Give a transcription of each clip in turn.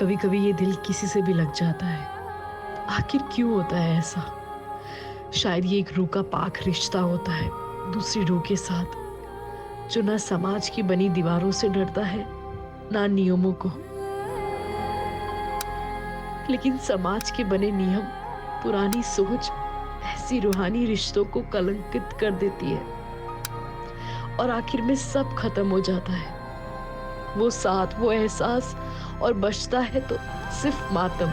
कभी कभी ये दिल किसी से भी लग जाता है। आखिर क्यों होता है ऐसा? शायद ये एक रूह का पाक रिश्ता होता है दूसरी रूह के साथ, जो ना समाज की बनी दीवारों से डरता है ना नियमों को। लेकिन समाज के बने नियम, पुरानी सोच ऐसी रूहानी रिश्तों को कलंकित कर देती है और आखिर में सब खत्म हो जाता है। वो साथ, वो एहसास, और बचता है तो सिर्फ मातम।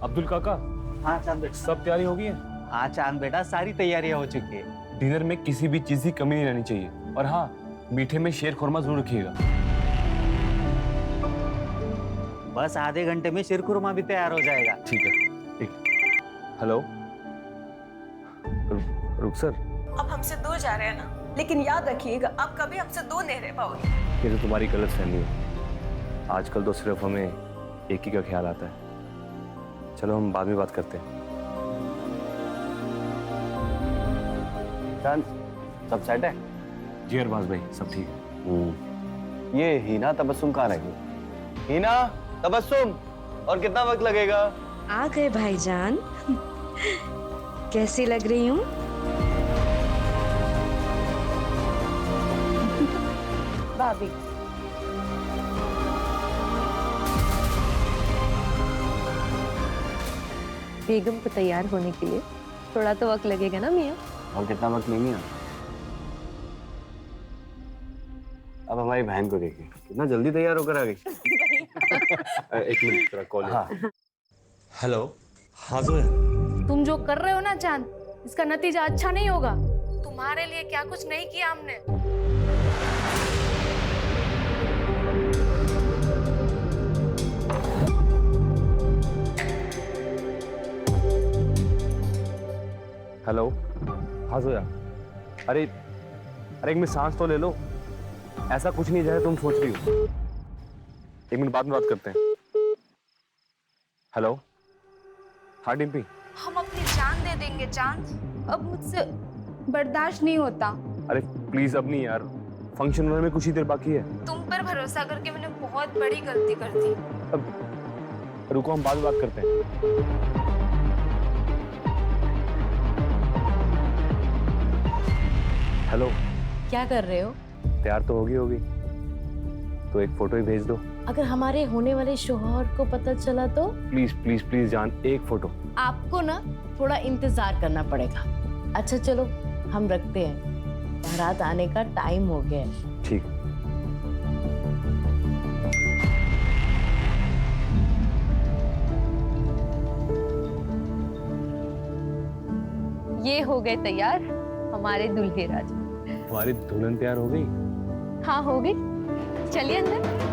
अब्दुल काका। हाँ चांद, सब तैयारी हो गई है? हाँ चांद बेटा, सारी तैयारियां हो चुकी है। डिनर में किसी भी चीज की कमी नहीं रहनी चाहिए, और हाँ, मीठे में शेर खुरमा जरूर रखिएगा। बस आधे घंटे में शीरखुरमा भी तैयार हो जाएगा। ठीक है, ठीक। हेलो रुक सर। अब हमसे दूर जा रहे हैं ना, लेकिन याद रखिएगा आप कभी हमसे दूर नहीं रह पाओगे। ये तो तुम्हारी गलत फहमी है। आजकल तो सिर्फ हमें एक ही का ख्याल आता है। चलो हम बाद में बात करते हैं। चांद, सब सेट है? जी अरबाज भाई, सब ठीक है। ये हीना तबस्सुम कहाँ रही? हीना तबस्सुम, और कितना वक्त लगेगा? आ गए भाईजान। कैसी लग रही हूँ? भाभी, बेगम को तैयार होने के लिए थोड़ा तो वक्त लगेगा ना मियाँ? और कितना वक्त नहीं है? अब हमारी बहन को देखिए, कितना जल्दी तैयार होकर आ गई। एक मिनट, तेरा कॉल है। हाँ। हेलो। हाँ जो है। तुम जो कर रहे हो ना चांद, इसका नतीजा अच्छा नहीं होगा। तुम्हारे लिए क्या कुछ नहीं किया हमने। हेलो। हाँ जोया। अरे एक मिनट सांस तो ले लो। ऐसा कुछ नहीं जैसे तुम सोच रही हो। एक मिनट बाद में बात करते हैं। हेलो। हाँ डिम्पी। हम अपनी जान दे देंगे चांद, अब मुझसे बर्दाश्त नहीं होता। अरे प्लीज अब नहीं यार, फंक्शन होने में कुछ ही देर बाकी है। तुम पर भरोसा करके मैंने बहुत बड़ी गलती कर दी। अब रुको, हम बाद में बात करते हैं। हेलो। क्या कर रहे हो? तैयार तो होगी तो एक फोटो ही भेज दो। अगर हमारे होने वाले शौहर को पता चला तो? प्लीज प्लीज प्लीज जान, एक फोटो। आपको ना थोड़ा इंतजार करना पड़ेगा। अच्छा चलो हम रखते हैं, बारात आने का टाइम हो गया है। ठीक। ये हो गए तैयार हमारे दूल्हे राजा। तुम्हारी दुल्हन तैयार हो गई? हाँ हो गई, चलिए अंदर।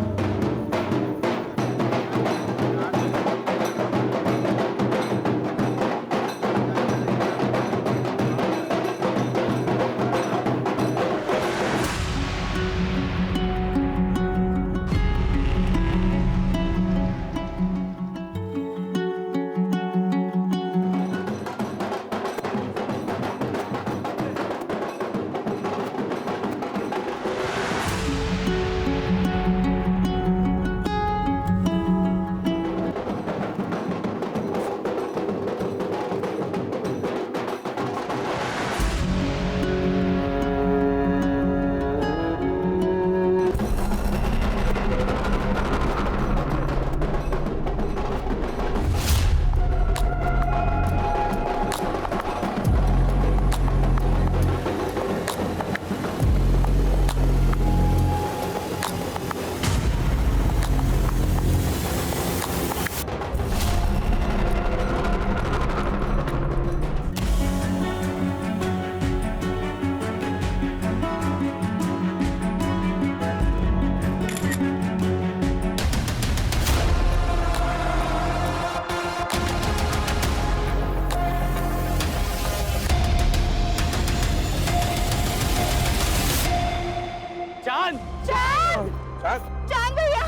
चांद भैया,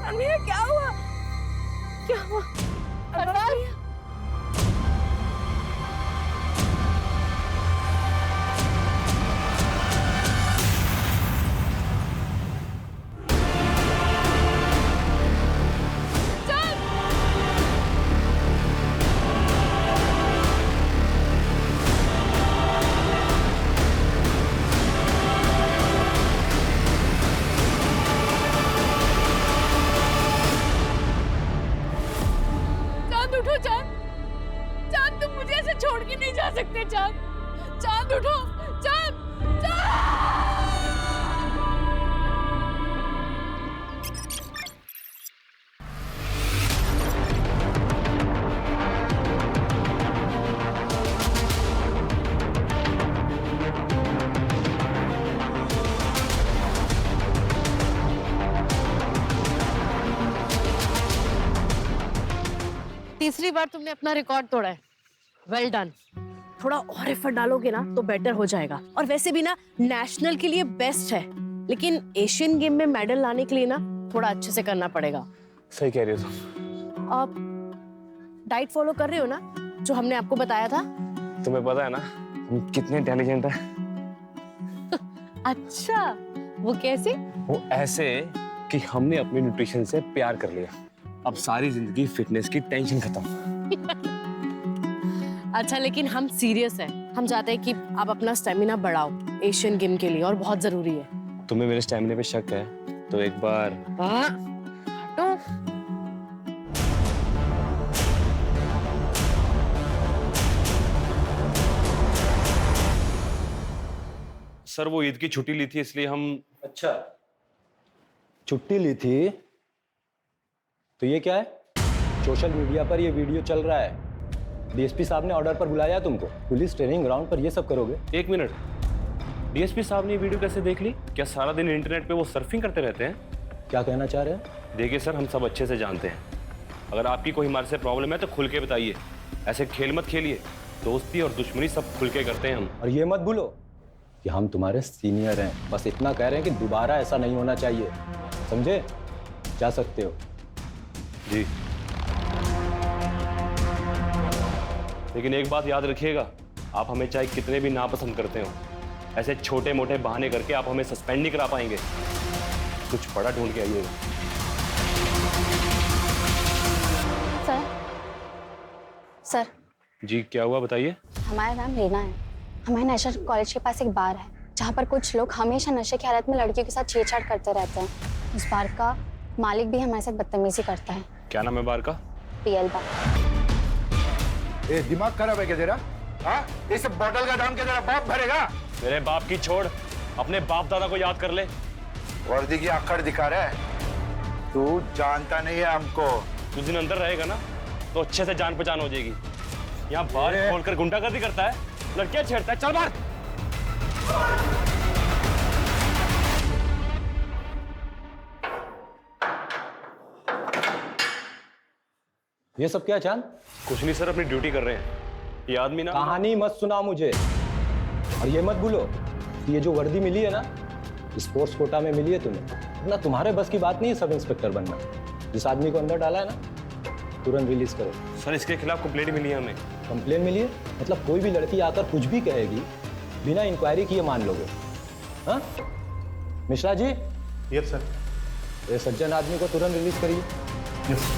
अमीर क्या हुआ? क्या हुआ? अरबाज देखो चांद, चांद तुम मुझे ऐसे छोड़ के नहीं जा सकते। चांद, चांद उठो, चांद, चांद। तीसरी बार तुमने अपना रिकॉर्ड तोड़ा है, वेल डन। थोड़ा और एफर्ट डालोगे ना तो बेटर हो जाएगा। और वैसे भी ना नेशनल के लिए बेस्ट है, लेकिन एशियन गेम में मेडल लाने के लिए ना थोड़ा अच्छे से करना पड़ेगा। सही कह रही हो तुम। आप डाइट फॉलो कर रहे हो ना, जो हमने आपको बताया था? तुम्हें पता है ना हम कितने इंटेलिजेंट हैं। अच्छा, वो कैसे? वो ऐसे कि हमने अपने न्यूट्रिशन से प्यार कर लिया। अब सारी जिंदगी फिटनेस की टेंशन खत्म। अच्छा, लेकिन हम सीरियस हैं। हम चाहते हैं कि आप अपना स्टेमिना बढ़ाओ एशियन गेम के लिए, और बहुत जरूरी है। तुम्हें मेरे स्टेमिना पे शक है तो एक बार हटो। सर वो ईद की छुट्टी ली थी इसलिए हम। अच्छा, छुट्टी ली थी तो ये क्या है? सोशल मीडिया पर ये वीडियो चल रहा है। डीएसपी साहब ने ऑर्डर पर बुलाया तुमको। पुलिस ट्रेनिंग ग्राउंड पर ये सब करोगे? एक मिनट, डीएसपी साहब ने ये वीडियो कैसे देख ली? क्या सारा दिन इंटरनेट पे वो सर्फिंग करते रहते हैं? क्या कहना चाह रहे हैं? देखिए सर, हम सब अच्छे से जानते हैं, अगर आपकी कोई हमारे से प्रॉब्लम है तो खुल के बताइए। ऐसे खेल मत खेलिए, दोस्ती और दुश्मनी सब खुल के करते हैं हम। और ये मत भूलो कि हम तुम्हारे सीनियर हैं। बस इतना कह रहे हैं कि दोबारा ऐसा नहीं होना चाहिए, समझे? जा सकते हो। जी, लेकिन एक बात याद रखिएगा, आप हमें चाहे कितने भी नापसंद करते हो, ऐसे छोटे मोटे बहाने करके आप हमें सस्पेंड नहीं करा पाएंगे। कुछ बड़ा ढूंढ के आइएगा। सर। जी क्या हुआ बताइए। हमारा नाम रीना है। हमारे नेशनल कॉलेज के पास एक बार है जहाँ पर कुछ लोग हमेशा नशे की हालत में लड़कियों के साथ छेड़छाड़ करते रहते हैं। उस बार का मालिक भी हमारे साथ बदतमीजी करता है। क्या नाम है बार का? पीएल बार। ए, दिमाग खराब है क्या तेरा? हाँ, इस बोतल का दाम क्या तेरा बाप भरेगा? मेरे बाप की छोड़, अपने बाप दादा को याद कर ले। वर्दी की आखड़ दिखा रहा है। तू जानता नहीं है हमको। कुछ दिन अंदर रहेगा ना तो अच्छे से जान पहचान हो जाएगी। यहाँ बार खोलकर गुंडागर्दी करता है, लड़कियां छेड़ता है। चल बाहर। ये सब क्या चांद? कुछ नहीं सर, अपनी ड्यूटी कर रहे हैं। ये आदमी ना कहानी मत सुनाओ मुझे। और ये मत भूलो कि ये जो वर्दी मिली है ना, स्पोर्ट्स कोटा में मिली है तुम्हें। ना तुम्हारे बस की बात नहीं है सब इंस्पेक्टर बनना। जिस आदमी को अंदर डाला है ना, तुरंत रिलीज करो। सर इसके खिलाफ कंप्लेंट मिली है हमें। कंप्लेन मिली है? मतलब कोई भी लड़की आकर कुछ भी कहेगी, बिना इंक्वायरी किए मान लोगे? हाँ मिश्रा जी? Yes sir. ये सज्जन आदमी को तुरंत रिलीज करिए। यस।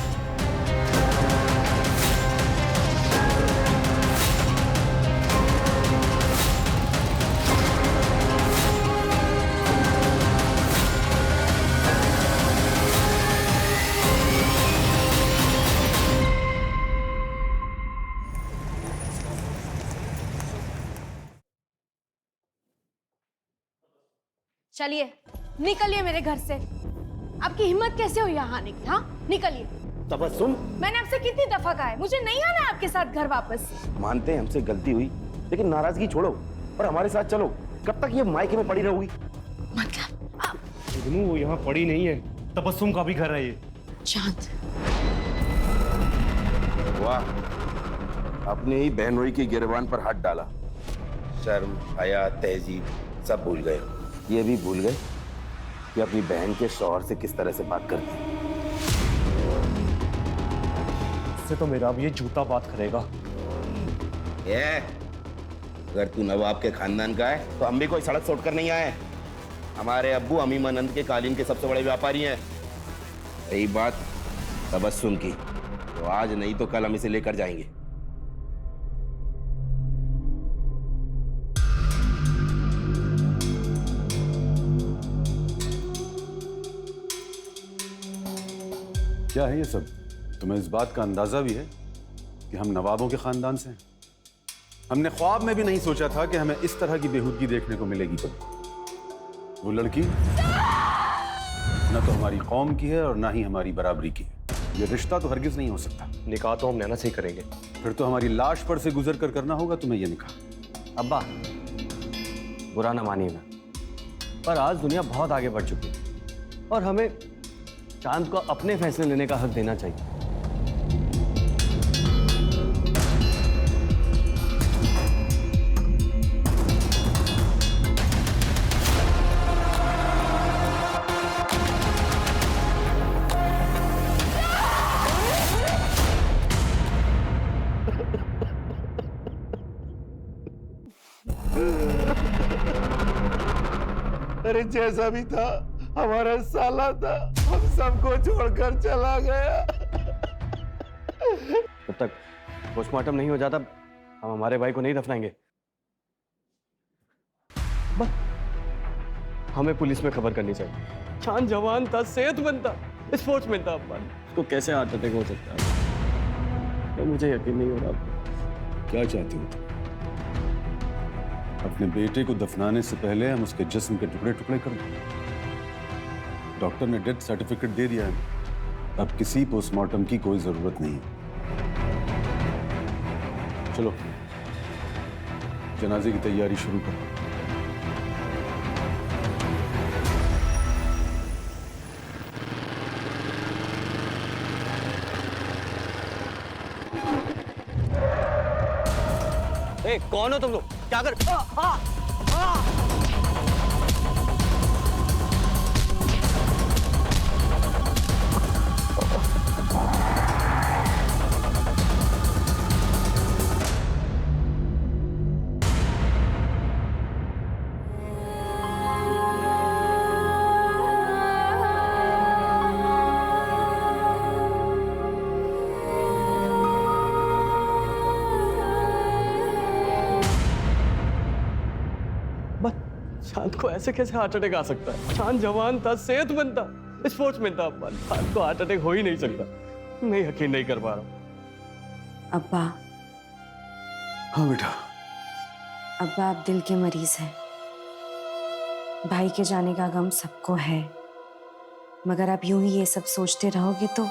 चलिए निकलिए मेरे घर से। आपकी हिम्मत कैसे हुई यहाँ आने की? हाँ निकलिए। तबस्सुम, मैंने आपसे कितनी दफा कहा है मुझे नहीं आना है आपके साथ घर वापस। मानते हैं हमसे गलती हुई, लेकिन नाराजगी छोड़ो और हमारे साथ चलो। कब तक ये मायके में पड़ी रहोगी? मतलब वो यहाँ पड़ी नहीं है, तबस्सुम का भी घर है ये। चांद, वाह, अपने ही बहनोई की गिरबान पर हाथ डाला। शर्म, हया, तहजीब सब भूल गए। ये भी भूल गए कि अपनी बहन के शौहर से किस तरह से बात करते हैं। इससे तो मेरा अब ये जूता बात करेगा। ये अगर तू नवाब के खानदान का है तो हम भी कोई सड़क छोड़ कर नहीं आए। हमारे अब्बू अमीमानंद के कालीन के सबसे बड़े व्यापारी हैं। रही बात तबस्सुम की, तो आज नहीं तो कल हम इसे लेकर जाएंगे। क्या है ये सब? तुम्हें इस बात का अंदाजा भी है कि हम नवाबों के खानदान से हैं। हमने ख्वाब में भी नहीं सोचा था कि हमें इस तरह की बेहूदगी देखने को मिलेगी कभी। वो लड़की न तो हमारी कौम की है और ना ही हमारी बराबरी की है। ये रिश्ता तो हरगिज नहीं हो सकता। निकाह तो हम नैना से ही करेंगे। फिर तो हमारी लाश पर से गुजर कर करना होगा तुम्हें ये निकाह। अब्बा, बुरा ना मानिएगा, पर आज दुनिया बहुत आगे बढ़ चुकी है और हमें चांद को अपने फैसले लेने का हक देना चाहिए। अरे जैसा भी था हमारा साला था, हम सबको छोड़कर चला गया। जब तक पोस्टमार्टम नहीं हो जाता हम हमारे भाई को नहीं दफनाएंगे। बस हमें पुलिस में खबर करनी चाहिए। चांद जवान था, सेहतमंद था, स्पोर्ट्समैन था। उसको कैसे हार्ट अटैक हो सकता है? मुझे यकीन नहीं हो रहा। क्या चाहती हो तुम? अपने बेटे को दफनाने से पहले हम उसके जिस्म के टुकड़े टुकड़े कर दें। डॉक्टर ने डेथ सर्टिफिकेट दे दिया है। अब किसी पोस्टमार्टम की कोई जरूरत नहीं। चलो जनाजे की तैयारी शुरू करो। ए, कौन हो तुम लोग? क्या कर? चांद को ऐसे कैसे हार्ट अटैक आ सकता है? चांद जवान था, सेहतमंद था, स्पोर्ट्समैन था। चांद को हार्ट अटैक हो ही नहीं सकता। मैं यकीन नहीं कर पा रहा हूँ। अब्बा। हाँ बेटा। अब्बा, आप दिल के मरीज हैं। भाई के जाने का गम सबको है, मगर आप यूं ही ये सब सोचते रहोगे तो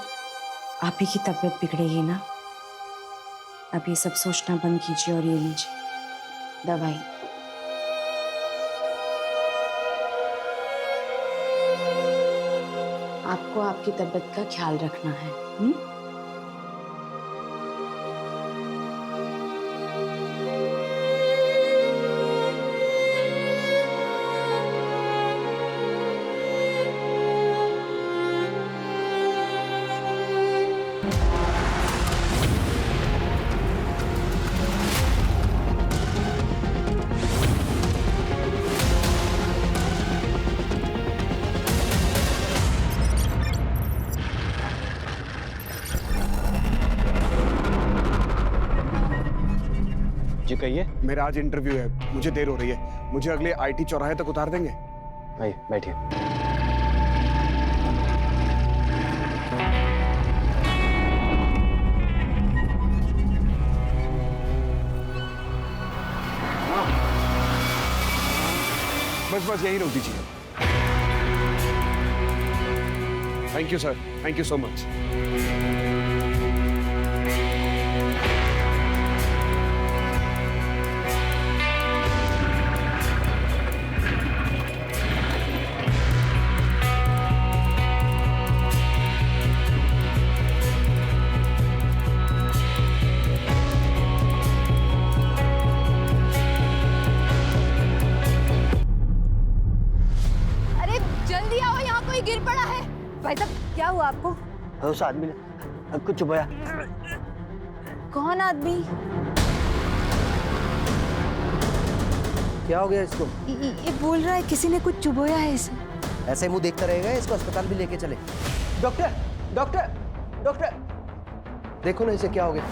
आप ही की तबीयत बिगड़ेगी ना। अब ये सब सोचना बंद कीजिए और ये लीजिए दवाई। आपको आपकी तबीयत का ख्याल रखना है। जी कहिए। मेरा आज इंटरव्यू है, मुझे देर हो रही है। मुझे अगले आईटी चौराहे तक उतार देंगे? आइए बैठिए। बस बस यही रोक दीजिए। Thank you sir, thank you so much. गिर पड़ा है। भाई साहब क्या हुआ आपको? उस आदमी ने कुछ चुपाया। कौन आदमी? क्या हो गया इसको? ये बोल रहा है किसी ने कुछ चुबोया है इसे। ऐसे मुंह देखता रहेगा, इसको अस्पताल भी लेके चले। डॉक्टर डॉक्टर डॉक्टर, देखो ना इसे क्या हो गया।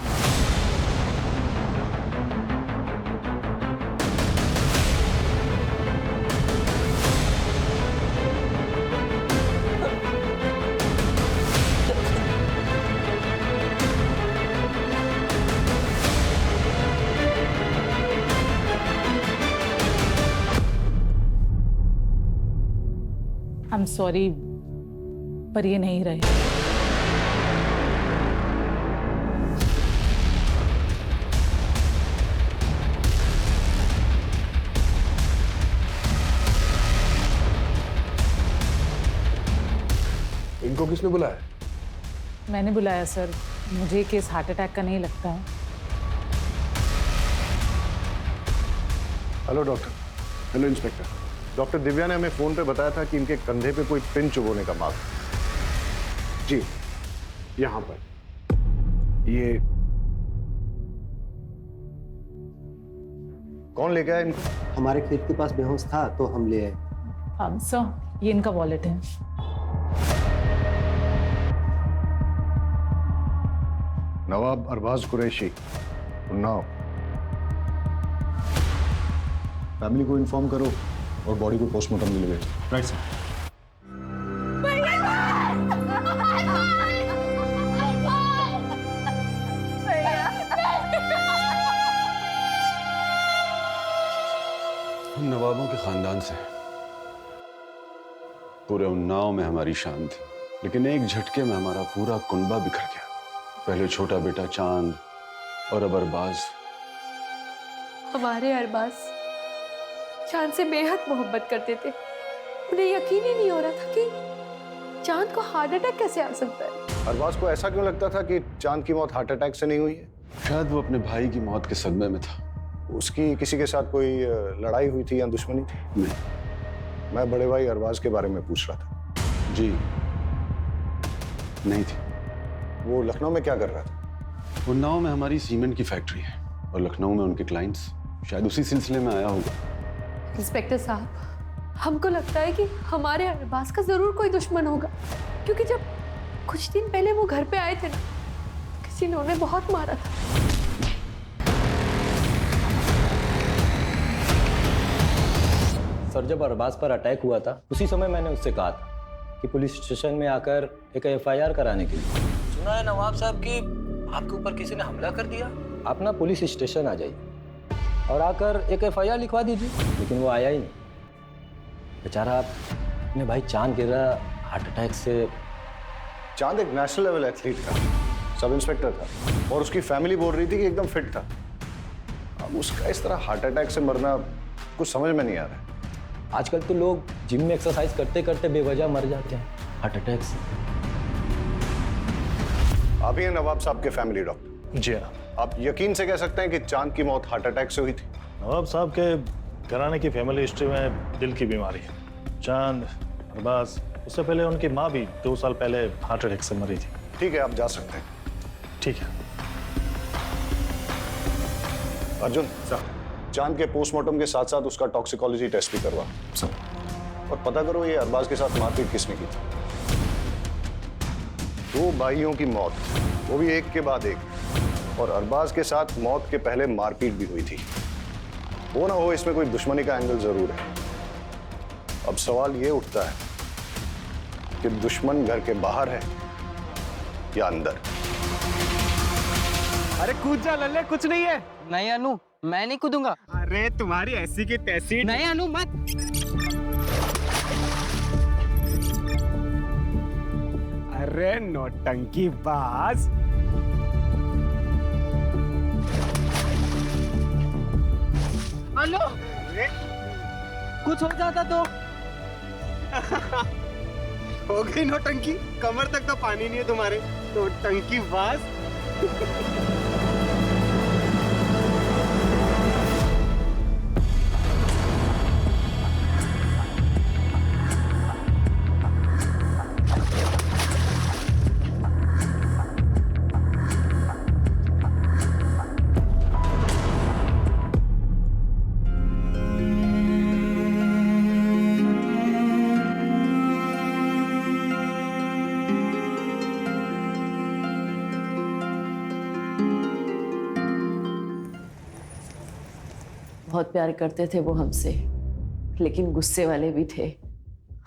एम सॉरी, पर ये नहीं रहे। इनको किसने बुलाया? मैंने बुलाया सर, मुझे केस हार्ट अटैक का नहीं लगता है। Hello doctor. Hello inspector. Doctor Divya ने हमें फोन पे बताया था कि इनके कंधे पे कोई पिन चुभोने का मार्क। जी, यहाँ पर। ये कौन लेके आया इनको? हमारे खेत के पास बेहोश था तो हम ले आए। सर, ये इनका वॉलेट है। नवाब अरबाज कुरैशी, उन्नाव। फैमिली को इन्फॉर्म करो और बॉडी को पोस्टमार्टम के लिए भेजो। Right sir. हम नवाबों के खानदान से, पूरे उन्नाव में हमारी शान थी, लेकिन एक झटके में हमारा पूरा कुनबा बिखर गया। पहले छोटा बेटा चांद और अब अरबाज। हमारे अरबाज चांद से बेहद मोहब्बत करते थे। उन्हें यकीन ही नहीं हो रहा था कि चांद को हार्ट अटैक कैसे आ सकता है। अरबाज को ऐसा क्यों लगता था कि चांद की मौत हार्ट अटैक से नहीं हुई है? शायद वो अपने भाई की मौत के सदमे में था। उसकी किसी के साथ कोई लड़ाई हुई थी या दुश्मनी थी? नहीं। मैं बड़े भाई अरबाज के बारे में पूछ रहा था। जी नहीं थी। वो लखनऊ में क्या कर रहा था? उन्नाव में हमारी सीमेंट की फैक्ट्री है और लखनऊ में उनके क्लाइंट्स, शायद उसी सिलसिले में आया होगा। इंस्पेक्टर साहब, हमको लगता है कि हमारे अरबाज का जरूर कोई दुश्मन होगा, क्योंकि जब कुछ दिन पहले वो घर पे आए थे ना, किसी ने उन्हें बहुत मारा था। सर, जब अरबाज पर अटैक हुआ था उसी समय मैंने उससे कहा था कि पुलिस स्टेशन में आकर एक FIR कराने के लिए। सुना है नवाब साहब कि आपके ऊपर किसी ने हमला कर दिया। आप ना पुलिस स्टेशन आ जाइए और आकर एक FIR लिखवा दीजिए। लेकिन वो आया ही नहीं। बेचारा अपने भाई चांद गिरा हार्ट अटैक से। चांद एक नेशनल लेवल एथलीट था, सब इंस्पेक्टर था और उसकी फैमिली बोल रही थी कि एकदम फिट था। अब उसका इस तरह हार्ट अटैक से मरना कुछ समझ में नहीं आ रहा है। आजकल तो लोग जिम में एक्सरसाइज करते करते बेवजह मर जाते हैं हार्ट अटैक से। आप ही हैं नवाब साहब के फैमिली डॉक्टर? जी हाँ। आप यकीन से कह सकते हैं कि चांद की मौत हार्ट अटैक से हुई थी? नवाब साहब के घराने की फैमिली हिस्ट्री में दिल की बीमारी है। चांद, अरबाज, उससे पहले उनकी माँ भी 2 साल पहले हार्ट अटैक से मरी थी। ठीक है, आप जा सकते हैं। ठीक है। अर्जुन साहब, चांद के पोस्टमार्टम के साथ साथ उसका टॉक्सिकोलॉजी टेस्ट भी करवा सर, और पता करो ये अरबाज के साथ मारपीट किसने की थी। 2 भाइयों की मौत, वो भी एक के बाद एक, और अरबाज के साथ मौत के पहले मारपीट भी हुई थी। वो ना हो इसमें कोई दुश्मनी का एंगल जरूर है। अब सवाल ये उठता है कि दुश्मन घर के बाहर है या अंदर। अरे कूद जा लल्ले, कुछ नहीं है। नहीं अनु, मैं नहीं कूदूंगा। अरे तुम्हारी ऐसी की तैसी। नहीं अनु, मत। अरे नौटंकी बाज। अनु, कुछ हो जाता तो। हो गई नौटंकी, कमर तक तो पानी नहीं है तुम्हारे। नौटंकी बाज। बहुत प्यार करते थे वो हमसे, लेकिन गुस्से वाले भी थे।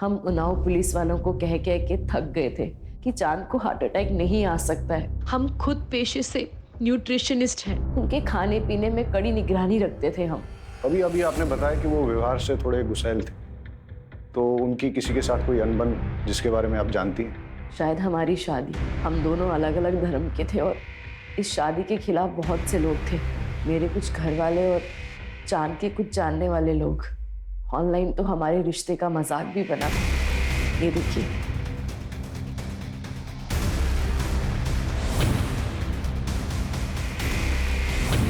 हम उन्नाव पुलिस वालों को कह कह के थक गए थे कि चांद को हार्ट अटैक नहीं आ सकता है। हम खुद पेशे से न्यूट्रिशनिस्ट हैं, उनके खाने पीने में कड़ी निगरानी रखते थे हम। अभी अभी आपने बताया कि वो व्यवहार से थोड़े गुस्सैल थे, तो उनकी किसी के साथ कोई अनबन जिसके बारे में आप जानती हैं? शायद हमारी शादी, हम दोनों अलग अलग धर्म के थे और इस शादी के खिलाफ बहुत से लोग थे। मेरे कुछ घर वाले और चांद के कुछ जानने वाले लोग। ऑनलाइन तो हमारे रिश्ते का मजाक भी बना। ये देखिए।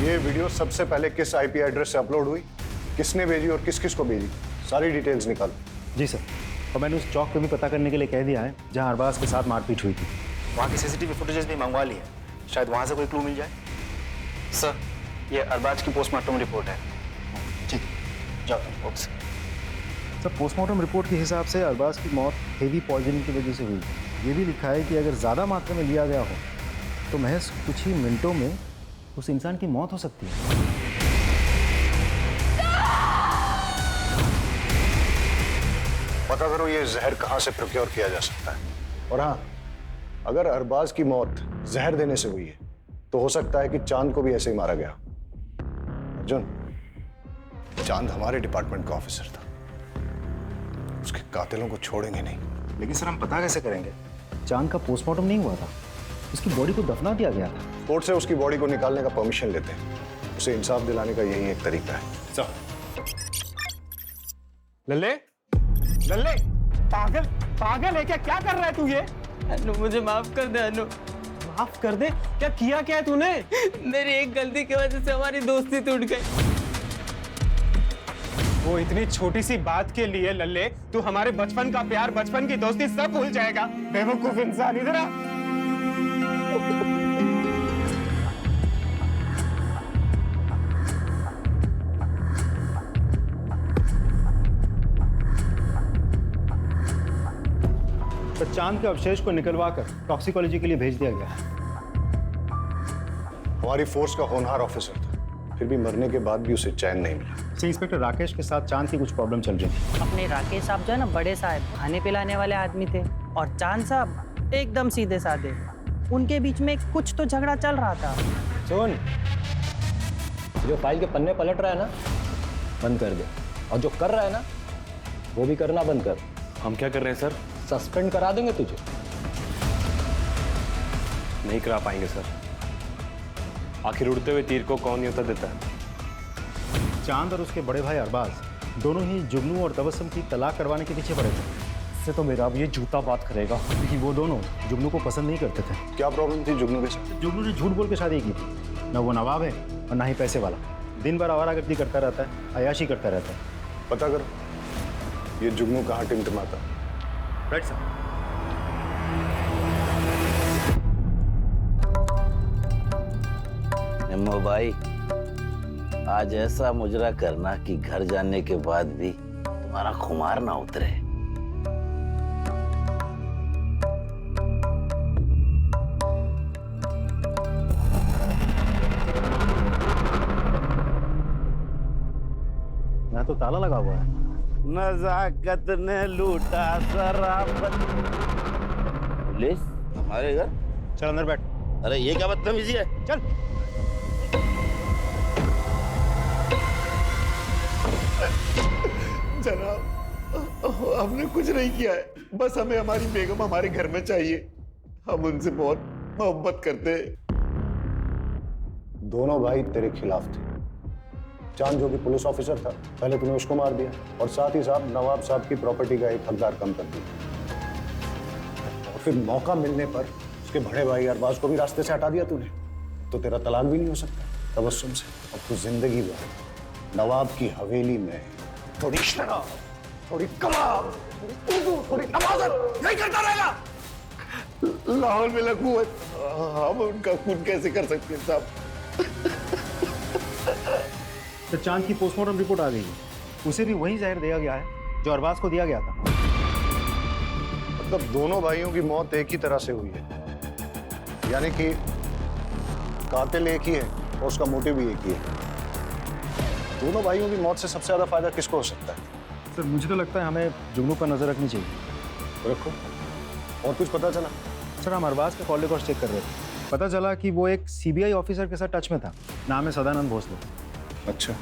ये वीडियो सबसे पहले किस आईपी एड्रेस से अपलोड हुई, किसने भेजी और किस किस को भेजी, सारी डिटेल्स निकालो। जी सर, और मैंने उस चौक पे भी पता करने के लिए कह दिया है जहां अरबाज के साथ मारपीट हुई थी। वहाँ की सीसीटीवी फुटेजेस भी मंगवा ली है, शायद वहाँ से कोई क्लू मिल जाए। सर, ये अरबाज की पोस्टमार्टम रिपोर्ट है। ठीक, जाओ। ओके सर, पोस्टमार्टम रिपोर्ट के हिसाब से अरबाज की मौत हेवी पॉइजनिंग की वजह से हुई। ये भी लिखा है कि अगर ज़्यादा मात्रा में लिया गया हो तो महज कुछ ही मिनटों में उस इंसान की मौत हो सकती है। पता करो ये जहर कहाँ से प्रोक्योर किया जा सकता है। और हाँ, अगर अरबाज की मौत जहर देने से हुई है तो हो सकता है कि चांद को भी ऐसे ही मारा गया। अर्जुन, चांद हमारे डिपार्टमेंट का ऑफिसर था, उसके कातिलों को छोड़ेंगे नहीं। लेकिन सर, हम पता कैसे करेंगे? चांद का पोस्टमार्टम नहीं हुआ था, उसकी बॉडी को दफना दिया गया था। कोर्ट से उसकी बॉडी को निकालने का परमिशन लेते हैं, उसे इंसाफ दिलाने का यही एक तरीका है। लल्ले, लल्ले, पागल पागल है क्या? क्या कर रहा है तू ये? अनु, मुझे माफ कर दे अनु। माफ कर दे? क्या किया है तूने? मेरी एक गलती की वजह से हमारी दोस्ती टूट गई। वो इतनी छोटी सी बात के लिए लल्ले तू हमारे बचपन का प्यार, बचपन की दोस्ती सब भूल जाएगा? बेवकूफ इंसान, इधर आ। तो चांद के अवशेष को निकलवाकर टॉक्सिकोलॉजी के लिए भेज दिया गया। हमारी फोर्स का होनहार ऑफिसर था, फिर भी मरने के बाद भी उसे चैन नहीं मिला। इंस्पेक्टर राकेश के साथ चांद की कुछ प्रॉब्लम चल रही थी। अपने राकेश साहब जो है ना, बड़े साहब, खाने पिलाने वाले आदमी थे, और चांद साहब एकदम सीधे साधे। उनके बीच में कुछ तो झगड़ा चल रहा था। सुन, जो फाइल के पन्ने पलट रहा है ना, बंद कर दे, और जो कर रहा है ना, वो भी करना बंद कर। हम क्या कर रहे हैं सर? सस्पेंड करा देंगे तुझे। नहीं करा पाएंगे सर, आखिर उड़ते हुए तीर को कौन न्योता देता है? चांद और उसके बड़े भाई अरबाज दोनों ही जुगनू और तबस्सुम की तलाक करवाने के पीछे पड़े थे। इससे तो मेरा अब ये जूता बात करेगा, क्योंकि वो दोनों जुगनू को पसंद नहीं करते थे। क्या प्रॉब्लम थी जुगनू के साथ? जुगनू ने झूठ बोल के शादी की थी। ना वो नवाब है और ना ही पैसे वाला। दिन भर आवारागर्दी करता रहता है, अयाशी करता रहता है। पता करो ये जुगनू कहाँ टिमटिमाता। Right sir. निम्मो भाई, आज ऐसा मुजरा करना कि घर जाने के बाद भी तुम्हारा खुमार ना उतरे। यहाँ तो ताला लगा हुआ है। नजाकत ने लूटा शराफत। पुलिस हमारे घर? चल अंदर बैठ। अरे ये क्या बदतमीजी है? चल। जनाब, हमने कुछ नहीं किया है, बस हमें हमारी बेगम हमारे घर में चाहिए। हम उनसे बहुत मोहब्बत करते हैं। दोनों भाई तेरे खिलाफ थे। चांद जो कि पुलिस ऑफिसर था, पहले तूने उसको मार दिया, और साथ ही साथ नवाब साहब की प्रॉपर्टी का एक हकदार कम कर दिया, और फिर मौका मिलने पर उसके बड़े भाई अरबाज को भी रास्ते से हटा दिया तूने। तो तेरा तलाक भी नहीं हो सकता तबस्सुम से। अब तू जिंदगी भर नवाब की हवेली में थोड़ी शराब, थोड़ी कबाब, थोड़ी नमाज़त नहीं करता रहेगा। लाहौर में लकूवत, हम उनका खून कैसे कर सकते हैं साहब? तो चांद की पोस्टमार्टम रिपोर्ट आ गई है, उसे भी वही जहर दिया गया है जो अरबाज को दिया गया था। मतलब दोनों भाइयों की मौत एक ही तरह से हुई है, यानी कि कातिल एक ही है और उसका मोटिव भी एक ही है। दोनों भाइयों की मौत से सबसे ज्यादा फायदा किसको हो सकता है? सर, मुझे तो लगता है हमें जुगनू पर नजर रखनी चाहिए। रखो। और कुछ पता चला? सर, हम अरबाज का कॉल रिकॉर्ड चेक कर रहे थे, पता चला कि वो एक सीबीआई ऑफिसर के साथ टच में था। नाम है सदानंद भोसले। अच्छा,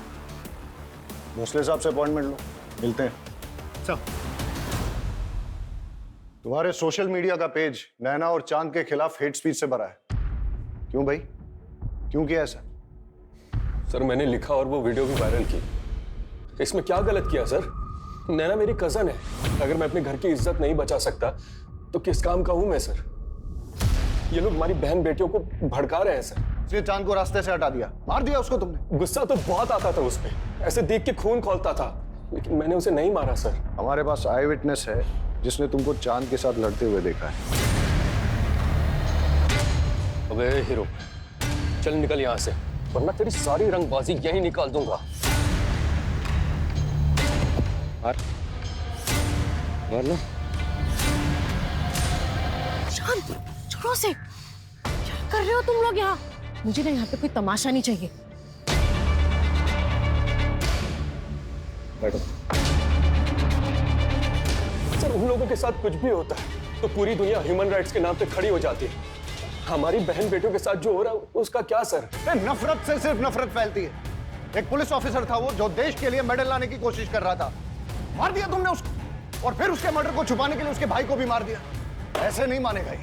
भोसले साहब से अपॉइंटमेंट लो, मिलते हैं। चल। तुम्हारे सोशल मीडिया का पेज नैना और चांद के खिलाफ हेट स्पीच से भरा है। क्यों भाई, क्यों किया ऐसा? सर मैंने लिखा और वो वीडियो भी वायरल की। इसमें क्या गलत किया सर? नैना मेरी कजन है। अगर मैं अपने घर की इज्जत नहीं बचा सकता तो किस काम का हूं मैं सर? ये लोग हमारी बहन बेटियों को भड़का रहे हैं सर। इसलिए चांद को रास्ते से हटा दिया, मार दिया उसको तुमने? गुस्सा तो बहुत आता था उस पे, ऐसे देख के खून खौलता था, लेकिन मैंने उसे नहीं मारा सर। हमारे पास आई विटनेस है जिसने तुमको चांद के साथ लड़ते हुए देखा है। अबे हीरो, चल निकल यहाँ से, वरना तेरी सारी रंगबाजी यहीं निकाल दूंगा। मारना। शांत, छोड़ो से। क्या कर रहे हो तुम लोग यहाँ? मुझे ना यहाँ पे कोई तमाशा नहीं चाहिए। बैठो। सर उन लोगों के साथ कुछ भी होता है तो पूरी दुनिया ह्यूमन राइट्स के नाम पे खड़ी हो जाती है। हमारी बहन बेटियों के साथ जो हो रहा है उसका क्या सर? नफरत से सिर्फ नफरत फैलती है। एक पुलिस ऑफिसर था वो जो देश के लिए मेडल लाने की कोशिश कर रहा था, मार दिया तुमने उसको, और फिर उसके मर्डर को छुपाने के लिए उसके भाई को भी मार दिया। ऐसे नहीं मानेगा ये।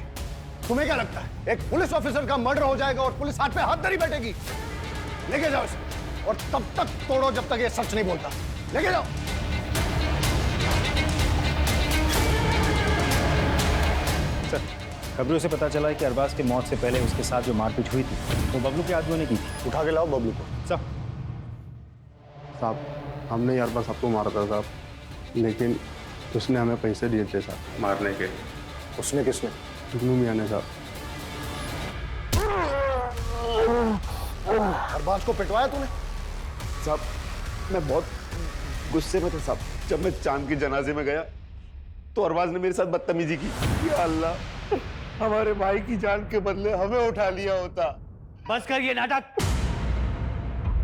तुम्हें क्या लगता है एक पुलिस ऑफिसर का मर्डर हो जाएगा और पुलिस हाथ पे हाथ धरी बैठेगी? लेके जाओ इसे, और तब तक तोड़ो जब तक ये सच नहीं बोलता। लेके जाओ। सर, खबरों से पता चला है कि अरबाज की मौत से पहले उसके साथ जो मारपीट हुई थी वो बबलू के आदमियों ने की थी। उठा के लाओ बबलू को। साहब हमने यार बस आपको मारा था साहब, लेकिन उसने हमें पैसे दिए थे साहब मारने के। उसने किसने? जुगनू मियां ने साहब। अरबाज को पिटवाया तूने? साहब मैं बहुत गुस्से में था साहब। जब मैं चांद की जनाजे में गया तो अरबाज ने मेरे साथ बदतमीजी की। या अल्लाह, हमारे भाई की जान के बदले हमें उठा लिया होता। बस कर ये नाटक।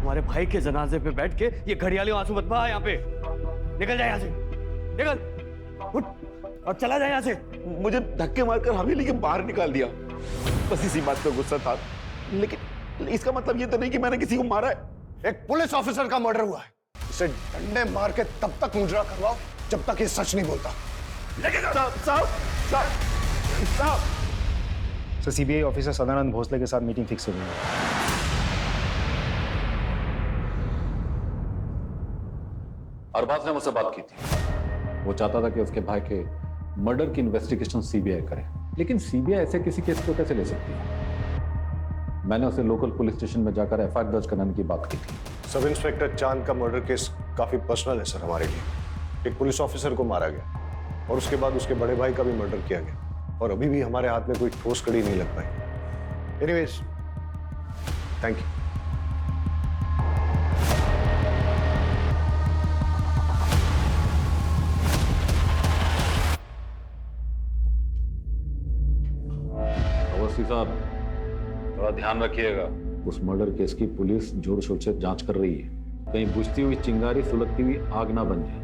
हमारे भाई के जनाजे पे बैठ के ये घड़ियाली आंसू मत बहा। यहाँ पे निकल जाए, यहाँ से निकल, उठ और चला जाए यहाँ से। मुझे धक्के मारकर हवेली के बाहर निकाल दिया। बस इसी बात का गुस्सा था, लेकिन इसका मतलब ये तो नहीं कि मैंने किसी को मारा है। एक पुलिस ऑफिसर का मर्डर हुआ है, इसे डंडे मार के तब तक मुजरा करवाओ जब तक ये सच नहीं बोलता। लेके जाओ। साहब sir, CBI officer Sadanand Bhosle के साथ मीटिंग फिक्स हो गई है। अरबाज ने मुझसे बात की थी। वो चाहता था कि उसके भाई के मर्डर की इन्वेस्टिगेशन सीबीआई करे, लेकिन सीबीआई ऐसे किसी केस को कैसे ले सकती है? मैंने उसे लोकल पुलिस स्टेशन में जाकर एफआईआर दर्ज कराने की बात की थी। सब इंस्पेक्टर चांद का मर्डर केस काफी पर्सनल है सर हमारे लिए। एक पुलिस ऑफिसर को मारा गया और उसके बाद उसके बड़े भाई का भी मर्डर किया गया, और अभी भी हमारे हाथ में कोई ठोस कड़ी नहीं लग पाई। Anyways, thank you. अवस्थी साहब, थोड़ा ध्यान रखिएगा। उस मर्डर केस की पुलिस जोर शोर से जांच कर रही है, कहीं बुझती हुई चिंगारी सुलगती हुई आग ना बन जाए।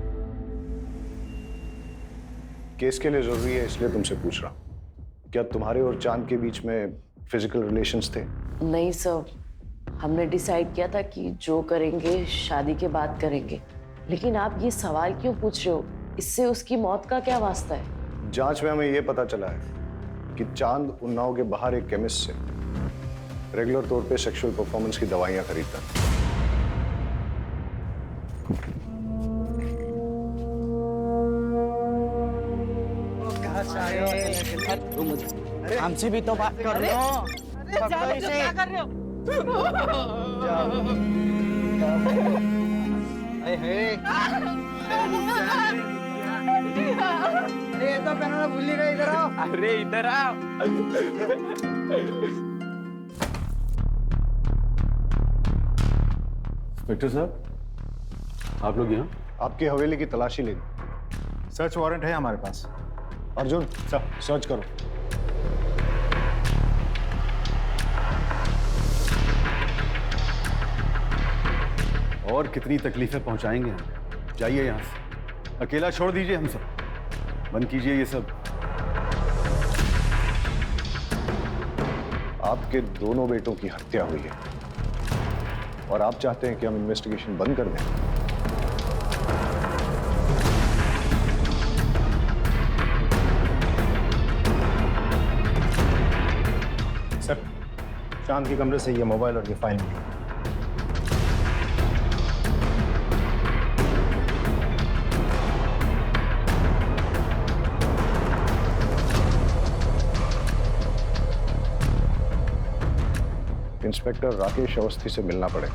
केस के लिए जरूरी है इसलिए तुमसे पूछ रहा हूं, क्या तुम्हारे और चांद के बीच में फिजिकल रिलेशंस थे? नहीं सर, हमने डिसाइड किया था कि जो करेंगे शादी के बाद करेंगे। लेकिन आप ये सवाल क्यों पूछ रहे हो? इससे उसकी मौत का क्या वास्ता है? जांच में हमें यह पता चला है कि चांद उन्नाव के बाहर एक केमिस्ट से रेगुलर तौर पे सेक्सुअल परफॉर्मेंस की दवाइयां खरीदता है। हमसे भी तो बात कर रहे हो। क्या कर रहे हो? अरे तो पहनना भूल गए, इधर आओ। अरे इधर आओ। इंस्पेक्टर साहब, आप लोग यहाँ? आपकी हवेली की तलाशी लेनी। सर्च वारंट है हमारे पास। अर्जुन सर, सर्च करो। और कितनी तकलीफें पहुंचाएंगे हम? जाइए यहाँ से, अकेला छोड़ दीजिए हम सब, बंद कीजिए ये सब। आपके दोनों बेटों की हत्या हुई है और आप चाहते हैं कि हम इन्वेस्टिगेशन बंद कर दें? चांद के कमरे से ये मोबाइल और ये फाइल मिली। इंस्पेक्टर राकेश अवस्थी से मिलना पड़ेगा।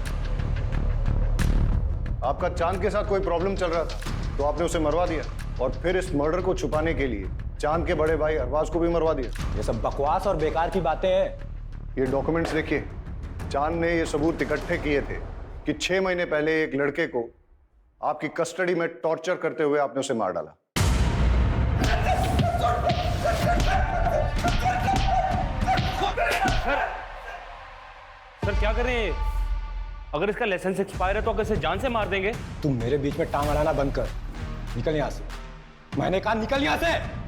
आपका चांद के साथ कोई प्रॉब्लम चल रहा था तो आपने उसे मरवा दिया और फिर इस मर्डर को छुपाने के लिए चांद के बड़े भाई अरबाज को भी मरवा दिया। ये सब बकवास और बेकार की बातें हैं। ये डॉक्यूमेंट्स देखिए, चांद ने ये सबूत इकट्ठे किए थे कि 6 महीने पहले एक लड़के को आपकी कस्टडी में टॉर्चर करते हुए आपने उसे मार डाला। सर क्या कर रहे हैं? अगर इसका लाइसेंस एक्सपायर है तो अगर इसे जान से मार देंगे। तुम मेरे बीच में टांग अड़ाना बंद कर, निकल यहां से। मैंने कहा निकल यहां से।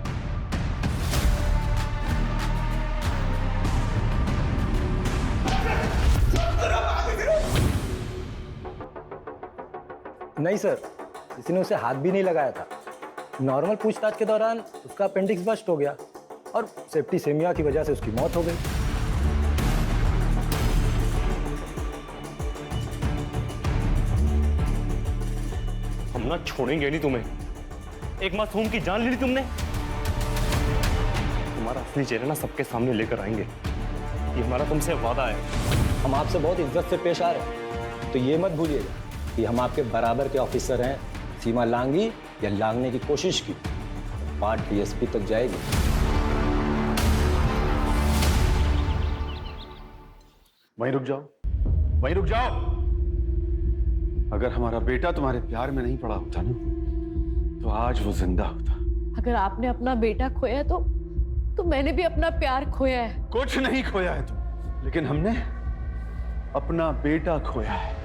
नहीं सर, किसी ने उसे हाथ भी नहीं लगाया था। नॉर्मल पूछताछ के दौरान उसका अपेंडिक्स बस्ट हो गया और सेप्टिसेमिया की वजह से उसकी मौत हो गई। हम ना छोड़ेंगे नहीं तुम्हें। एक मासूम की जान ले ली तुमने। तुम्हारा असली चेहरा ना सबके सामने लेकर आएंगे। ये हमारा तुमसे वादा है। हम आपसे बहुत इज्जत से पेश आ रहे हैं, तो ये मत भूलिएगा कि हम आपके बराबर के ऑफिसर हैं। सीमा लांगी या लांगने की कोशिश की तो बात डीएसपी तक जाएगी। वहीं रुक जाओ, वहीं रुक जाओ। अगर हमारा बेटा तुम्हारे प्यार में नहीं पड़ा होता ना तो आज वो जिंदा होता। अगर आपने अपना बेटा खोया है तो मैंने भी अपना प्यार खोया है। कुछ नहीं खोया है तुम, लेकिन हमने अपना बेटा खोया है।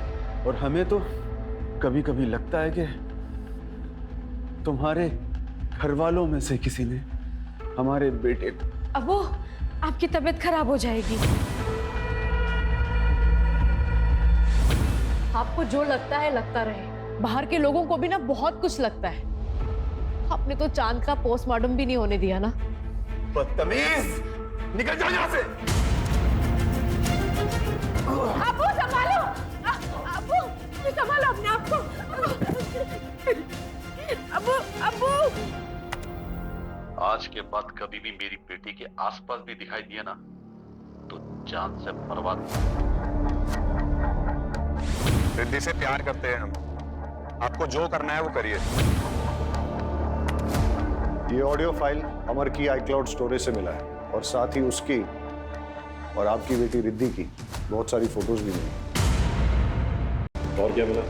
और हमें तो कभी कभी लगता है कि तुम्हारे घर वालों में से किसी ने हमारे बेटे को। अबू, आपकी तबीयत खराब हो जाएगी। आपको जो लगता है लगता रहे। बाहर के लोगों को भी ना बहुत कुछ लगता है। आपने तो चांद का पोस्टमार्टम भी नहीं होने दिया ना। बदतमीज, निकल जाओ यहाँ से। अबू संभालो, अबू संभालो अपने आप को। अबू, अबू। आज के बाद कभी भी मेरी बेटी के आसपास भी दिखाई दिया ना तो जान से मरवा दूंगा। रिद्धि से प्यार करते हैं हम। आपको जो करना है वो करिए। ये ऑडियो फाइल अमर की iCloud स्टोरेज से मिला है और साथ ही उसकी और आपकी बेटी रिद्धि की बहुत सारी फोटोज भी मिली। और क्या मिला?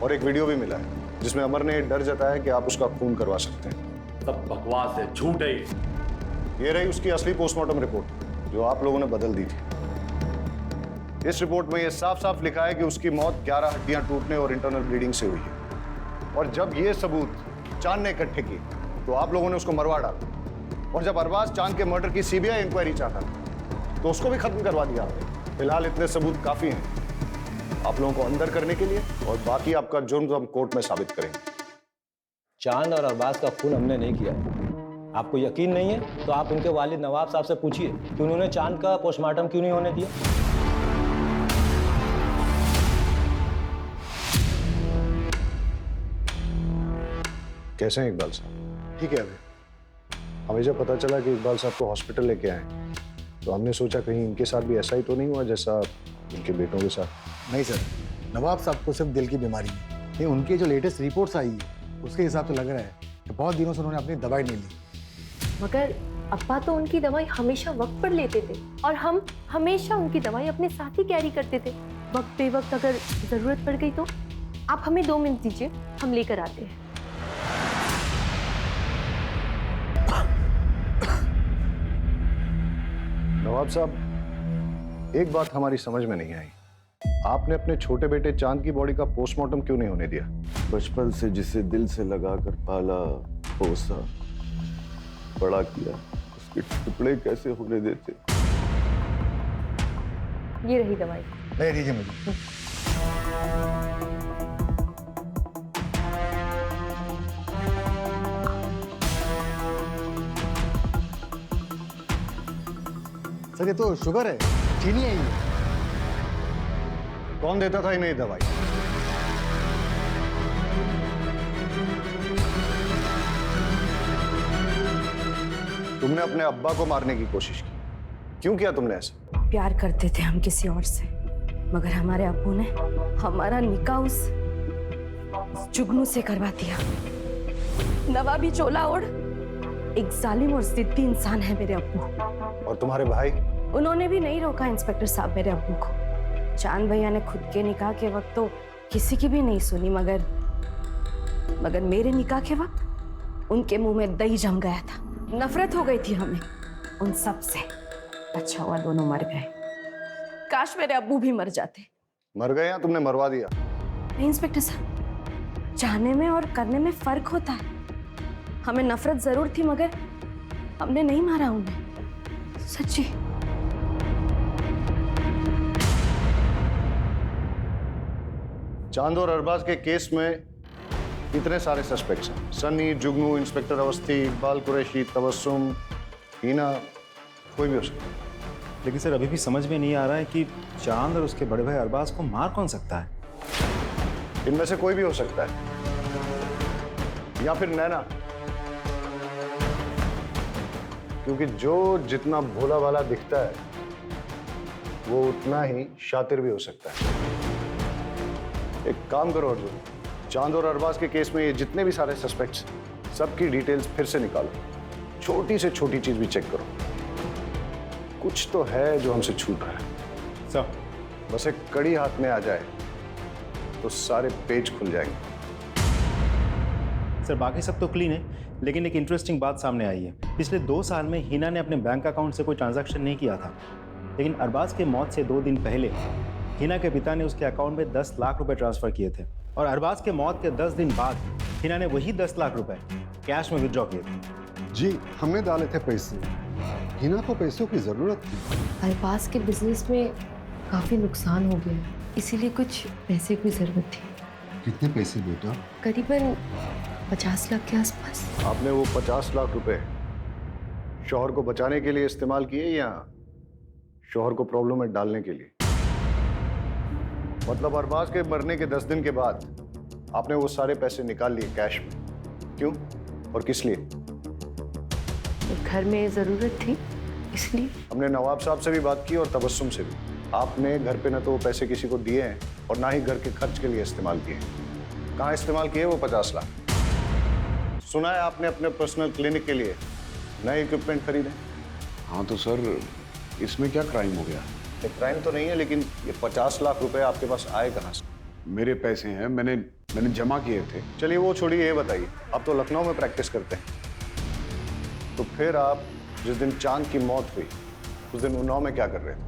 और एक वीडियो भी मिला है जिसमें अमर ने डर जताया कि आप उसका खून करवा सकते हैं। सब बकवास है, झूठ है। ये रही उसकी असली पोस्टमार्टम रिपोर्ट जो आप लोगों ने बदल दी थी। इस रिपोर्ट में यह साफ साफ लिखा है कि उसकी मौत 11 हड्डियां टूटने और इंटरनल ब्लीडिंग से हुई है। और जब ये सबूत चांद ने इकट्ठे किए तो आप लोगों ने उसको मरवा डाला। और जब अरबाज चांद के मर्डर की सीबीआई इंक्वायरी चाहता था तो उसको भी खत्म करवा दिया आपने। फिलहाल इतने सबूत काफी हैं आप लोगों को अंदर करने के लिए, और बाकी आपका जुर्म हम कोर्ट में साबित करेंगे। चांद और अरबाज का खून हमने नहीं किया। आपको यकीन नहीं है तो आप उनके वालिद नवाब साहब से पूछिए कि उन्होंने चांद का पोस्टमार्टम क्यों नहीं होने दिया। कैसे हैं इकबाल साहब? ठीक है। हमें जब पता चला कि इकबाल साहब को हॉस्पिटल लेके आए तो हमने सोचा कहीं इनके साथ भी ऐसा ही तो नहीं हुआ जैसा इनके बेटों के साथ। नहीं सर, नवाब साहब को सिर्फ दिल की बीमारी है। ये उनकी जो लेटेस्ट रिपोर्ट्स आई है उसके हिसाब से लग रहा है कि बहुत दिनों से उन्होंने अपनी दवाई नहीं ली। मगर अब्बा तो उनकी दवाई हमेशा वक्त पर लेते थे और हम हमेशा उनकी दवाई अपने साथ ही कैरी करते थे। वक्त बे वक्त अगर जरूरत पड़ गई तो आप हमें 2 मिनट दीजिए, हम लेकर आते हैं। नवाब साहब, एक बात हमारी समझ में नहीं आई। आपने अपने छोटे बेटे चांद की बॉडी का पोस्टमार्टम क्यों नहीं होने दिया? बचपन से जिसे दिल से लगाकर पाला, पोसा, बड़ा किया, उसके टुकड़े कैसे होने देते? ये रही दवाई। ले दीजिए मुझे। सर सर ये तो शुगर है, चीनी है ये। कौन देता था इन्हें दवाई? तुमने अपने अब्बा को मारने की कोशिश की, क्यों किया तुमने ऐसा? प्यार करते थे हम किसी और से, मगर हमारे अब्बू ने हमारा निकाह उस जुगनू से करवा दिया। नवाबी चोला ओढ़ एक जालिम और जिद्दी इंसान है मेरे अब्बू। और तुम्हारे भाई? उन्होंने भी नहीं रोका इंस्पेक्टर साहब मेरे अब्बू को। चांद भैया ने खुद के निकाह के वक्त तो किसी की भी नहीं सुनी, मगर मेरे निकाह के वक्त उनके मुंह में दही जम गया था। नफरत हो गई थी हमें उन सब से। अच्छा हुआ दोनों मर गए, काश मेरे अब्बू भी मर जाते। मर गए या तुमने मरवा दिया? नहीं इंस्पेक्टर साहब, चाहने में और करने में फर्क होता है। हमें नफरत जरूर थी मगर हमने नहीं मारा उन्हें, सच्ची। चांद और अरबाज के केस में इतने सारे सस्पेक्ट्स हैं। सनी, जुगनू, इंस्पेक्टर अवस्थी, इकबाल कुरैशी, तबस्सुम, हीना, कोई भी हो सकता है। लेकिन सर अभी भी समझ में नहीं आ रहा है कि चांद और उसके बड़े भाई अरबाज को मार कौन सकता है? इनमें से कोई भी हो सकता है, या फिर नैना, क्योंकि जो जितना भोला भाला दिखता है वो उतना ही शातिर भी हो सकता है। एक काम करो अर्जुन, चांद और अरबाज के केस में ये जितने भी सारे सस्पेक्ट्स, सबकी डिटेल्स फिर से निकालो। छोटी से छोटी चीज भी चेक करो, कुछ तो है जो हमसे छूट रहा है। सर बस एक कड़ी हाथ में आ जाए तो सारे पेज खुल जाएंगे। सर बाकी सब तो क्लीन है, लेकिन एक इंटरेस्टिंग बात सामने आई है। पिछले 2 साल में हीना ने अपने बैंक अकाउंट से कोई ट्रांजैक्शन नहीं किया था, लेकिन अरबाज के मौत से 2 दिन पहले हीना के पिता ने उसके अकाउंट में 10 लाख रुपए ट्रांसफर किए थे, और अरबाज के मौत के 10 दिन बाद हीना ने वही 10 लाख रुपए कैश में विड्रॉ किए थे। जी हमने डाले थे पैसे, हीना को पैसों की जरूरत थी। अरबाज के बिजनेस में काफी नुकसान हो गया, इसीलिए कुछ पैसे की जरूरत थी। कितने पैसे बेटा? करीबन 50 लाख के आसपास। आपने वो 50 लाख रुपए शौहर को बचाने के लिए इस्तेमाल किए या शौहर को प्रॉब्लम में डालने के लिए? मतलब अरबाज के मरने के 10 दिन के बाद आपने वो सारे पैसे निकाल लिए कैश में, क्यों और किस लिए? घर में जरूरत थी इसलिए। हमने नवाब साहब से भी बात की और तबस्सुम से भी। आपने घर पे न तो वो पैसे किसी को दिए हैं और ना ही घर के खर्च के लिए इस्तेमाल किए। कहाँ इस्तेमाल किए वो 50 लाख? सुना है आपने अपने पर्सनल क्लिनिक के लिए नए इक्विपमेंट खरीदे। हाँ तो सर इसमें क्या क्राइम हो गया? क्राइम तो नहीं है, लेकिन ये 50 लाख रुपए आपके पास आए कहाँ से? मेरे पैसे हैं, मैंने जमा किए थे। चलिए वो छोड़िए, ये बताइए, आप तो लखनऊ में प्रैक्टिस करते हैं, तो फिर आप जिस दिन चांद की मौत हुई उस दिन उन्नाव में क्या कर रहे थे?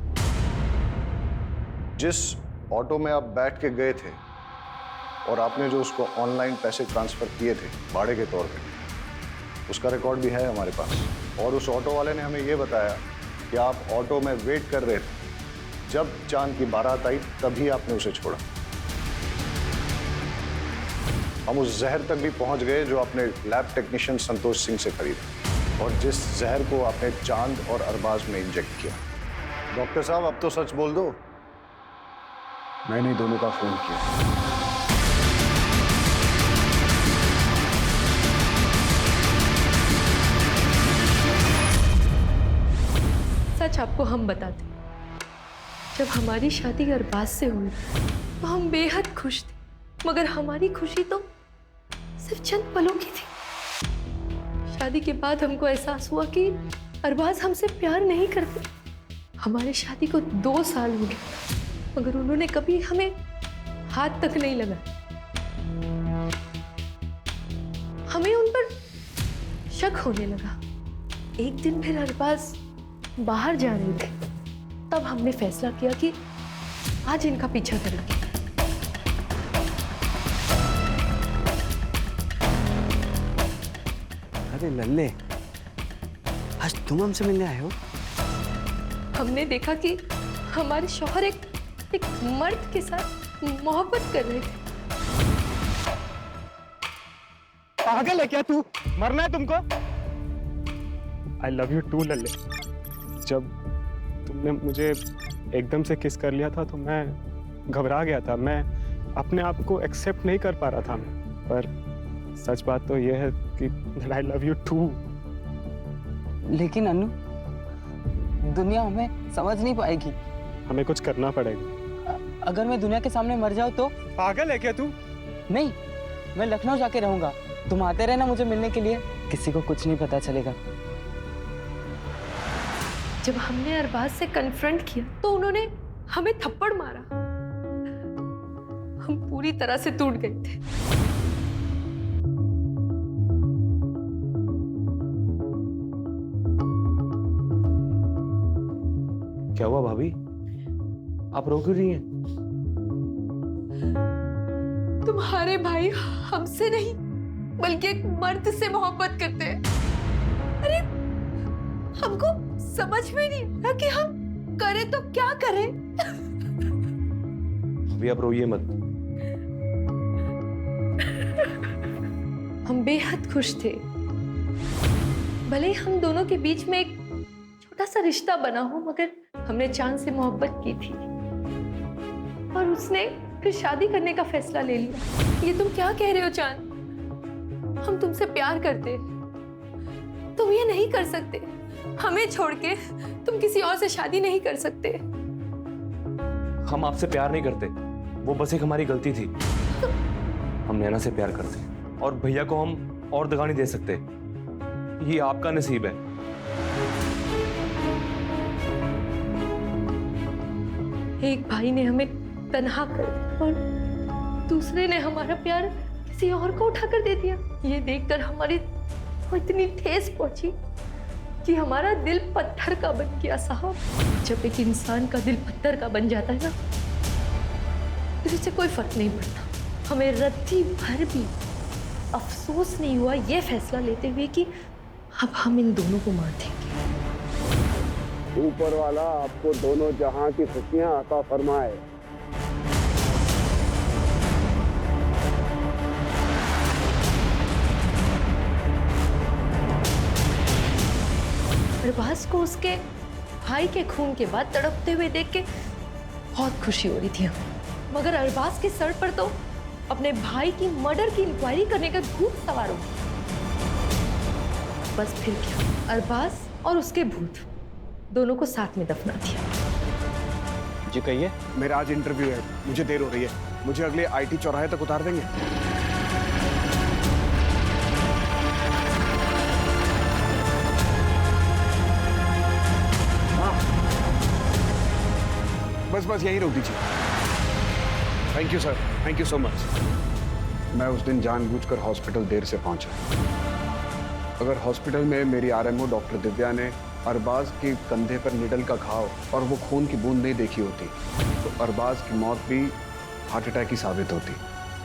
जिस ऑटो में आप बैठ के गए थे और आपने जो उसको ऑनलाइन पैसे ट्रांसफर किए थे भाड़े के तौर पे, उसका रिकॉर्ड भी है हमारे पास। और उस ऑटो वाले ने हमें ये बताया कि आप ऑटो में वेट कर रहे थे, जब चांद की बारात आई तभी आपने उसे छोड़ा। हम उस जहर तक भी पहुंच गए जो आपने लैब टेक्नीशियन संतोष सिंह से खरीदा और जिस जहर को आपने चांद और अरबाज में इंजेक्ट किया। डॉक्टर साहब अब तो सच बोल दो। मैंने दोनों का फोन किया। सच आपको हम बताते, जब हमारी शादी अरबाज से हुई तो हम बेहद खुश थे, मगर हमारी खुशी तो सिर्फ चंद पलों की थी। शादी के बाद हमको एहसास हुआ कि अरबाज हमसे प्यार नहीं करते। हमारे शादी को 2 साल हो गए, मगर उन्होंने कभी हमें हाथ तक नहीं लगाया। हमें उन पर शक होने लगा। एक दिन फिर अरबाज बाहर जा रहे थे, तब हमने फैसला किया कि आज इनका पीछा करेंगे। अरे लल्ले, आज तुम हमसे मिलने आए हो? हमने देखा कि हमारे शौहर एक मर्द के साथ मोहब्बत कर रहे थे। पागल है क्या तू? मरना है तुमको? I love you too लल्ले। तुमने मुझे एकदम से किस कर लिया था तो मैं घबरा गया था। मैं अपने आप को एक्सेप्ट नहीं कर पा रहा था पर सच बात तो यह है कि आई लव यू टू। लेकिन अनु, दुनिया हमें समझ नहीं पाएगी। हमें कुछ करना पड़ेगा। अगर मैं दुनिया के सामने मर जाऊं तो? पागल है क्या तू? नहीं, मैं लखनऊ जाके रहूंगा। तुम आते रहना मुझे मिलने के लिए, किसी को कुछ नहीं पता चलेगा। जब हमने अरबाज से कन्फ्रंट किया तो उन्होंने हमें थप्पड़ मारा। हम पूरी तरह से टूट गए थे। क्या हुआ भाभी? आप रो क्यों रही हैं? तुम्हारे भाई हमसे नहीं बल्कि एक मर्द से मोहब्बत करते हैं। अरे हमको समझ में नहीं आता कि हम करें तो क्या करें। अभी आप रोइए मत। हम बेहद खुश थे। भले ही हम दोनों के बीच में एक छोटा सा रिश्ता बना हो, मगर हमने चांद से मोहब्बत की थी और उसने फिर शादी करने का फैसला ले लिया। ये तुम क्या कह रहे हो चांद? हम तुमसे प्यार करते, तुम ये नहीं कर सकते। हमें छोड़ के तुम किसी और से शादी नहीं कर सकते। हम आपसे प्यार नहीं करते, वो बस एक हमारी गलती थी। हम नैना से प्यार करते और भैया को हम और दगा नहीं दे सकते। ये आपका नसीब है। एक भाई ने हमें तन्हा कर दिया और दूसरे ने हमारा प्यार किसी और को उठाकर दे दिया। ये देखकर हमारी को इतनी ठेस पहुंची कि हमारा दिल पत्थर का बन गया साहब। जब एक इंसान का दिल पत्थर का बन जाता है ना, फिर उससे कोई फर्क नहीं पड़ता। हमें रत्ती भर भी अफसोस नहीं हुआ ये फैसला लेते हुए कि अब हम इन दोनों को मार देंगे। ऊपर वाला आपको दोनों जहां की खुशियां अता फरमाए। अरबाज को उसके भाई के खून के बाद तड़पते हुए देख के बहुत खुशी हो रही थी हमें, मगर अरबाज के सर पर तो अपने भाई की मर्डर की इंक्वायरी करने का भूत सवार हो गया। बस फिर क्या, अरबाज और उसके भूत दोनों को साथ में दफना दिया। जी कहिए। मेरा आज इंटरव्यू है, मुझे देर हो रही है। मुझे अगले आईटी चौराहे तक उतार देंगे? बस यही रोक दीजिए। Thank you sir, thank you so much. मैं उस दिन जानबूझकर हॉस्पिटल देर से पहुंचा। अगर हॉस्पिटल में मेरी आरएमओ डॉक्टर दिव्या ने अरबाज के कंधे पर निडल का घाव और वो खून की बूंद नहीं देखी होती तो अरबाज की मौत भी हार्ट अटैक ही साबित होती।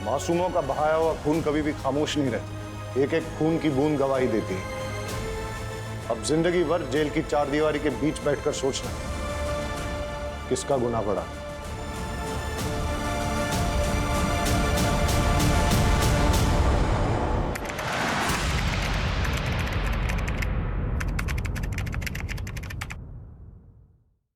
मासूमों का बहाया हुआ खून कभी भी खामोश नहीं रहता। एक एक खून की बूंद गवाही देती है। अब जिंदगी भर जेल की चारदीवारी के बीच बैठकर सोचना किसका गुनाह बढ़ा।